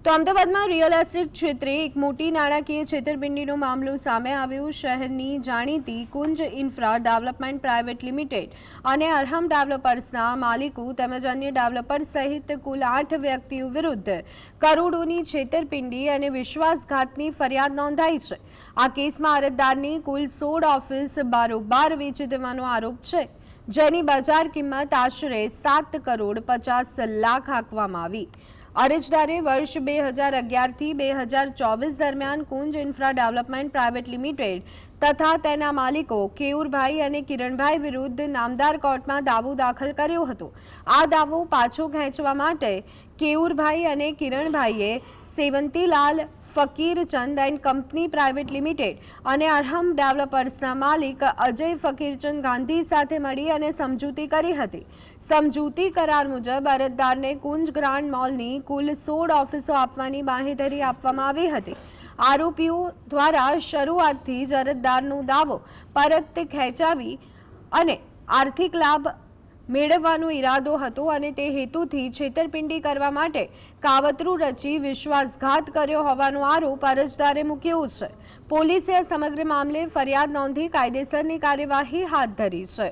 તો અમદાવાદમાં real estate ક્ષેત્રે એક મોટી નાણાકીય છેતરપિંડીનો મામલો સામે આવ્યો। શહેરની જાણીતી કુંજ ઇન્ફ્રા ડેવલપમેન્ટ પ્રાઇવેટ લિમિટેડ અને અરહમ ડેવલપર્સના માલિકો તેમજ અન્ય ડેવલપર સહિત કુલ 8 વ્યક્તિઓ વિરુદ્ધ કરોડોની છેતરપિંડી અને વિશ્વાસઘાતની ફરિયાદ નોંધાઈ છે। આ કેસમાં અરજદારની કુલ 16 ઓફિસ બારોબાર વેચી દેવાનો આરોપ છે, જેની બજાર કિંમત આશરે 7 કરોડ 50 લાખ આંકવામાં આવી। અરજદારે વર્ષ 2011 થી 2024 દરમિયાન કુંજ ઇન્ફ્રા ડેવલપમેન્ટ પ્રાઇવેટ લિમિટેડ તથા તેના માલિકો કેયુરભાઈ અને કિરણભાઈ વિરુદ્ધ નામદાર કોર્ટમાં દાવો દાખલ કર્યો હતો। આ દાવો પાછો ખેંચવા માટે કેયુરભાઈ અને કિરણભાઈએ Sevantilal ફકીરચંદ and company private limited અને અરહમ ડેવલપર્સના માલિક અજય ફકીરચંદ ગાંધી સાથે મળી અને સમજૂતી કરી હતી। સમજૂતી કરાર મુજબ અરજદારને કુંજ ગ્રાન્ડ મોલની કુલ 16 ઓફિસો આપવાની બાંહેધરી આપવામાં આવી હતી। આરોપીઓ દ્વારા શરૂઆતથી જ અરજદારનો દાવો પરત ખેંચાવી અને આર્થિક લાભ મેળવવાનો ઈરાદો હતો અને તે હેતુથી છેતરપિંડી કરવા માટે કાવતરું રચી વિશ્વાસઘાત કર્યો હોવાનો આરોપ અરજદારે મૂક્યો છે। પોલીસે આ સમગ્ર મામલે ફરિયાદ નોંધી કાયદેસરની કાર્યવાહી હાથ ધરી છે।